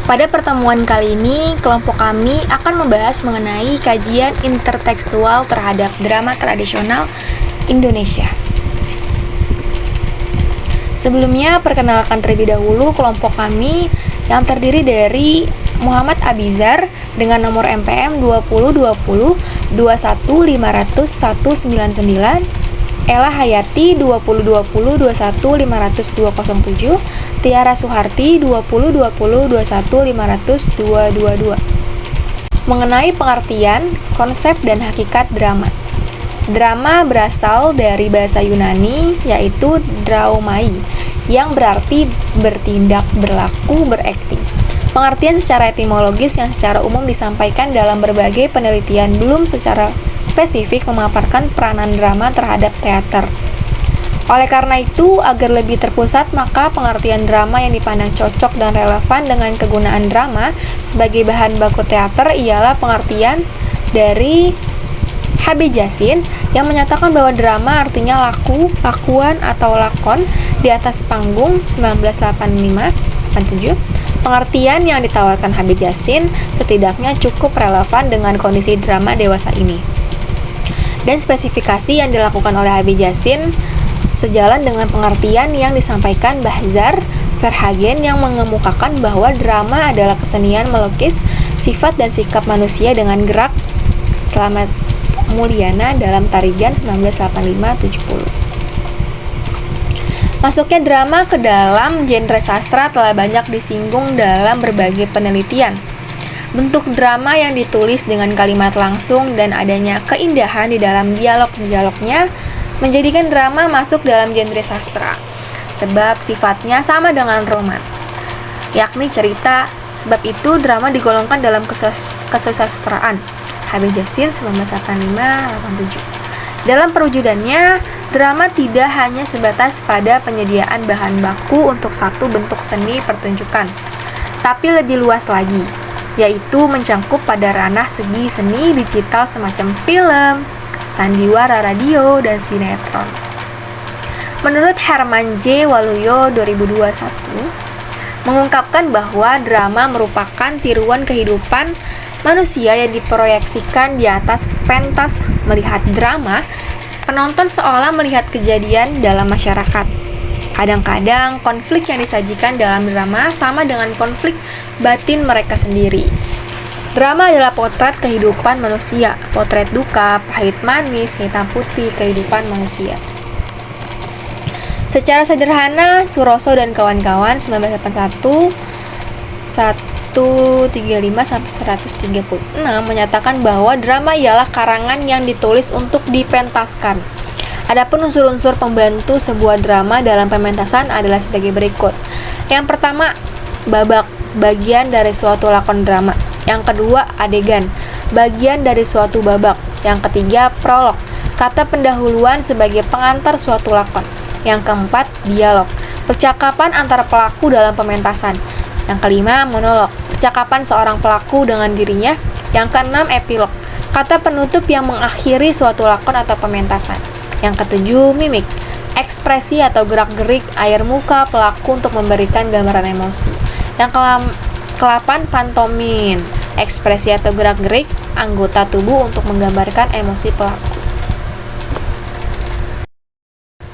Pada pertemuan kali ini, kelompok kami akan membahas mengenai kajian intertekstual terhadap drama tradisional Indonesia. Sebelumnya, perkenalkan terlebih dahulu kelompok kami yang terdiri dari Muhammad Abizar dengan nomor MPM 2020 21500 199, Ella Hayati 2020 21 500 207, Tiara Suharti 2020 21 500 222. Mengenai pengertian, konsep dan hakikat drama. Drama berasal dari bahasa Yunani yaitu draumai yang berarti bertindak, berlaku, berakting. Pengertian secara etimologis yang secara umum disampaikan dalam berbagai penelitian belum secara spesifik memaparkan peranan drama terhadap teater. Oleh karena itu, agar lebih terpusat, maka pengertian drama yang dipandang cocok dan relevan dengan kegunaan drama sebagai bahan baku teater ialah pengertian dari H.B. Jasin yang menyatakan bahwa drama artinya laku, lakuan atau lakon di atas panggung 1985-87. Pengertian yang ditawarkan H.B. Jasin setidaknya cukup relevan dengan kondisi drama dewasa ini. Dan spesifikasi yang dilakukan oleh H.B. Jasin sejalan dengan pengertian yang disampaikan Bahzar Verhagen yang mengemukakan bahwa drama adalah kesenian melukis sifat dan sikap manusia dengan gerak. Selamat Mulyana dalam Tarigan 1985-70. Masuknya drama ke dalam genre sastra telah banyak disinggung dalam berbagai penelitian. Bentuk drama yang ditulis dengan kalimat langsung dan adanya keindahan di dalam dialog-dialognya menjadikan drama masuk dalam genre sastra, sebab sifatnya sama dengan roman, yakni cerita. Sebab itu drama digolongkan dalam kesusastraan. H.B. Jasin 1985-87. Dalam perwujudannya, drama tidak hanya sebatas pada penyediaan bahan baku untuk satu bentuk seni pertunjukan, tapi lebih luas lagi, yaitu mencangkup pada ranah segi seni digital semacam film, sandiwara radio, dan sinetron. Menurut Herman J. Waluyo 2021, mengungkapkan bahwa drama merupakan tiruan kehidupan manusia yang diproyeksikan di atas pentas. Melihat drama, penonton seolah melihat kejadian dalam masyarakat. Kadang-kadang konflik yang disajikan dalam drama sama dengan konflik batin mereka sendiri. Drama adalah potret kehidupan manusia, potret duka, pahit manis, hitam putih kehidupan manusia. Secara sederhana, Suroso dan kawan-kawan 1981 135-136 menyatakan bahwa drama ialah karangan yang ditulis untuk dipentaskan. Adapun unsur-unsur pembantu sebuah drama dalam pementasan adalah sebagai berikut. Yang pertama, babak, bagian dari suatu lakon drama. Yang kedua, adegan, bagian dari suatu babak. Yang ketiga, prolog, kata pendahuluan sebagai pengantar suatu lakon. Yang keempat, dialog, percakapan antara pelaku dalam pementasan. Yang kelima, monolog, percakapan seorang pelaku dengan dirinya. Yang keenam, epilog, kata penutup yang mengakhiri suatu lakon atau pementasan. Yang ketujuh, mimik, ekspresi atau gerak-gerik air muka pelaku untuk memberikan gambaran emosi. Yang kelapan, pantomin, ekspresi atau gerak-gerik anggota tubuh untuk menggambarkan emosi pelaku.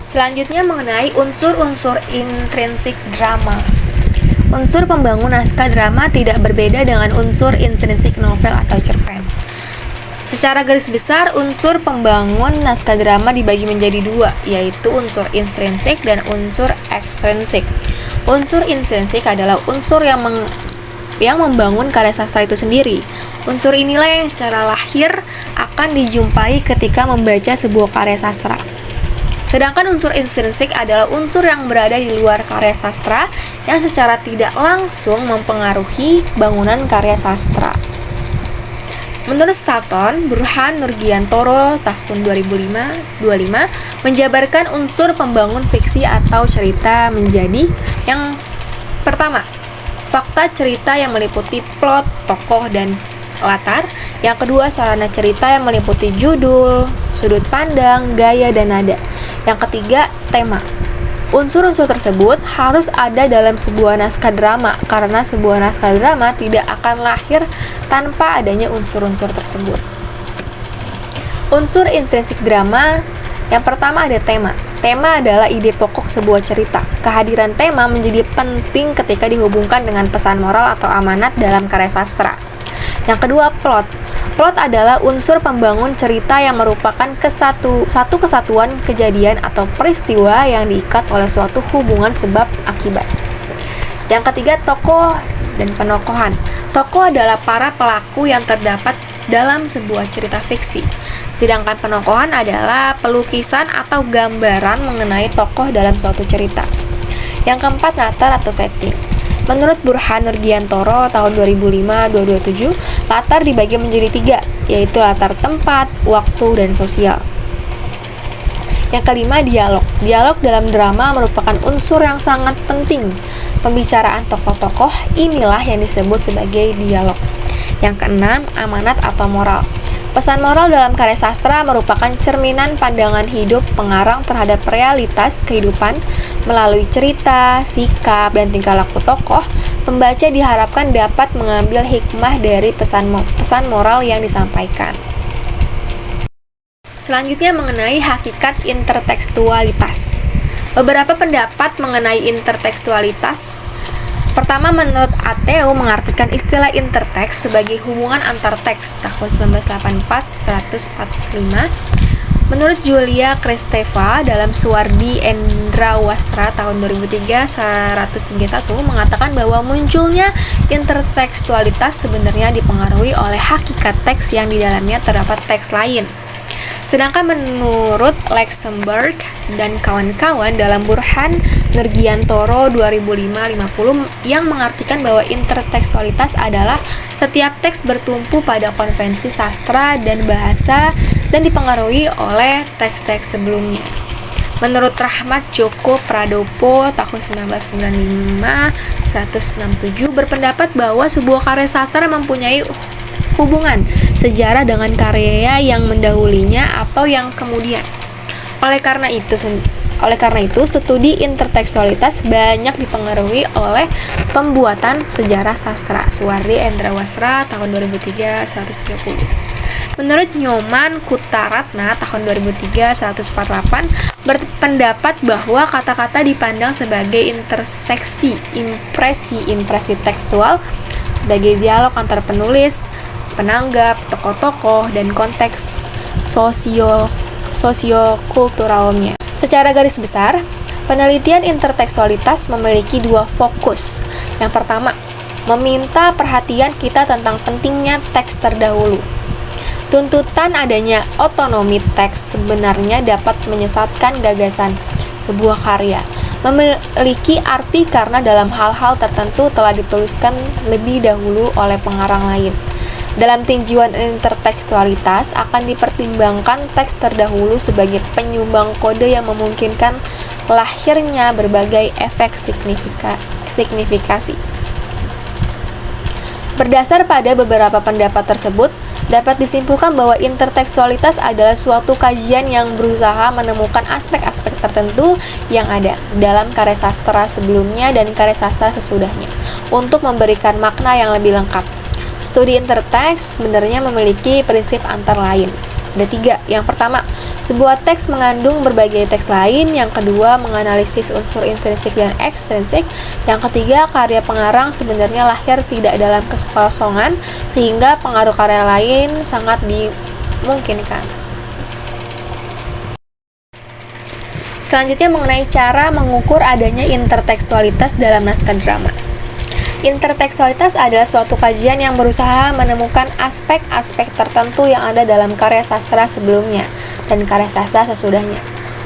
Selanjutnya mengenai unsur-unsur intrinsik drama. Unsur pembangun naskah drama tidak berbeda dengan unsur intrinsik novel atau cerpen. Secara garis besar, unsur pembangun naskah drama dibagi menjadi dua, yaitu unsur intrinsik dan unsur ekstrinsik. Unsur intrinsik adalah unsur yang membangun karya sastra itu sendiri. Unsur inilah yang secara lahir akan dijumpai ketika membaca sebuah karya sastra. Sedangkan unsur intrinsik adalah unsur yang berada di luar karya sastra yang secara tidak langsung mempengaruhi bangunan karya sastra. Menurut Staton, Burhan Nurgiantoro tahun 2005 menjabarkan unsur pembangun fiksi atau cerita menjadi: yang pertama, fakta cerita yang meliputi plot, tokoh, dan latar. Yang kedua, sarana cerita yang meliputi judul, sudut pandang, gaya, dan nada. Yang ketiga, tema. Unsur-unsur tersebut harus ada dalam sebuah naskah drama, karena sebuah naskah drama tidak akan lahir tanpa adanya unsur-unsur tersebut. Unsur intrinsik drama, yang pertama ada tema. Tema adalah ide pokok sebuah cerita. Kehadiran tema menjadi penting ketika dihubungkan dengan pesan moral atau amanat dalam karya sastra. Yang kedua, plot. Plot adalah unsur pembangun cerita yang merupakan satu kesatuan kejadian atau peristiwa yang diikat oleh suatu hubungan sebab akibat. Yang ketiga, tokoh dan penokohan. Tokoh adalah para pelaku yang terdapat dalam sebuah cerita fiksi. Sedangkan penokohan adalah pelukisan atau gambaran mengenai tokoh dalam suatu cerita. Yang keempat, latar atau setting. Menurut Burhan Nurgiantoro tahun 2005-2027, latar dibagi menjadi 3, yaitu latar tempat, waktu, dan sosial. Yang kelima, dialog. Dialog dalam drama merupakan unsur yang sangat penting. Pembicaraan tokoh-tokoh inilah yang disebut sebagai dialog. Yang keenam, amanat atau moral. Pesan moral dalam karya sastra merupakan cerminan pandangan hidup pengarang terhadap realitas kehidupan melalui cerita, sikap, dan tingkah laku tokoh. Pembaca diharapkan dapat mengambil hikmah dari pesan moral yang disampaikan. Selanjutnya mengenai hakikat intertekstualitas. Beberapa pendapat mengenai intertekstualitas. Pertama, menurut Ateu mengartikan istilah interteks sebagai hubungan antar teks tahun 1984-145. Menurut Julia Kristeva dalam Suwardi Endrawastra tahun 2003-131 mengatakan bahwa munculnya intertekstualitas sebenarnya dipengaruhi oleh hakikat teks yang di dalamnya terdapat teks lain. Sedangkan menurut Luxemburg dan kawan-kawan dalam Burhan Nurgiantoro 2005-50 yang mengartikan bahwa intertekstualitas adalah setiap teks bertumpu pada konvensi sastra dan bahasa dan dipengaruhi oleh teks-teks sebelumnya. Menurut Rahmat Djoko Pradopo tahun 1995-167 berpendapat bahwa sebuah karya sastra mempunyai hubungan sejarah dengan karya yang mendahulinya atau yang kemudian. Oleh karena itu, studi intertekstualitas banyak dipengaruhi oleh pembuatan sejarah sastra. Suwardi Endrawastra tahun 2003-130. Menurut Nyoman Kutaratna tahun 2003-148 berpendapat bahwa kata-kata dipandang sebagai interseksi impresi tekstual sebagai dialog antar penulis, penanggap, tokoh-tokoh, dan konteks sosiokulturalnya. Secara garis besar, penelitian intertekstualitas memiliki 2 fokus. Yang pertama, meminta perhatian kita tentang pentingnya teks terdahulu. Tuntutan adanya otonomi teks sebenarnya dapat menyesatkan gagasan sebuah karya. Memiliki arti karena dalam hal-hal tertentu telah dituliskan lebih dahulu oleh pengarang lain. Dalam tinjauan intertekstualitas akan dipertimbangkan teks terdahulu sebagai penyumbang kode yang memungkinkan lahirnya berbagai efek signifikasi. Berdasar pada beberapa pendapat tersebut, dapat disimpulkan bahwa intertekstualitas adalah suatu kajian yang berusaha menemukan aspek-aspek tertentu yang ada dalam karya sastra sebelumnya dan karya sastra sesudahnya untuk memberikan makna yang lebih lengkap. Studi interteks sebenarnya memiliki prinsip antara lain. Ada 3. Yang pertama, sebuah teks mengandung berbagai teks lain. Yang kedua, menganalisis unsur intrinsik dan ekstrinsik. Yang ketiga, karya pengarang sebenarnya lahir tidak dalam kekosongan, sehingga pengaruh karya lain sangat dimungkinkan. Selanjutnya mengenai cara mengukur adanya intertekstualitas dalam naskah drama. Intertekstualitas adalah suatu kajian yang berusaha menemukan aspek-aspek tertentu yang ada dalam karya sastra sebelumnya dan karya sastra sesudahnya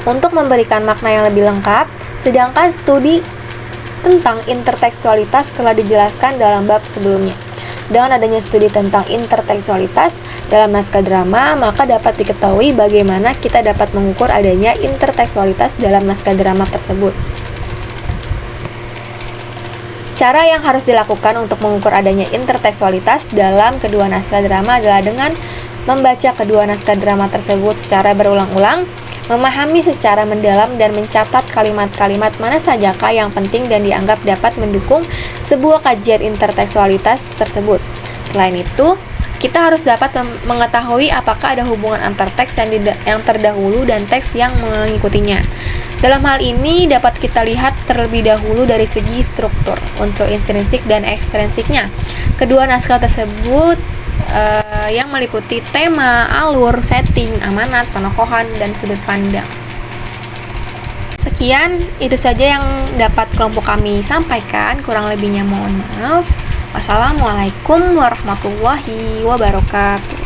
untuk memberikan makna yang lebih lengkap, sedangkan studi tentang intertekstualitas telah dijelaskan dalam bab sebelumnya. Dengan adanya studi tentang intertekstualitas dalam naskah drama, maka dapat diketahui bagaimana kita dapat mengukur adanya intertekstualitas dalam naskah drama tersebut. Cara yang harus dilakukan untuk mengukur adanya intertekstualitas dalam kedua naskah drama adalah dengan membaca kedua naskah drama tersebut secara berulang-ulang, memahami secara mendalam dan mencatat kalimat-kalimat mana sajakah yang penting dan dianggap dapat mendukung sebuah kajian intertekstualitas tersebut. Selain itu, kita harus dapat mengetahui apakah ada hubungan antar teks yang terdahulu dan teks yang mengikutinya. Dalam hal ini dapat kita lihat terlebih dahulu dari segi struktur, unsur intrinsik dan ekstrinsiknya. Kedua naskah tersebut yang meliputi tema, alur, setting, amanat, penokohan, dan sudut pandang. Sekian, itu saja yang dapat kelompok kami sampaikan. Kurang lebihnya mohon maaf. Wassalamualaikum warahmatullahi wabarakatuh.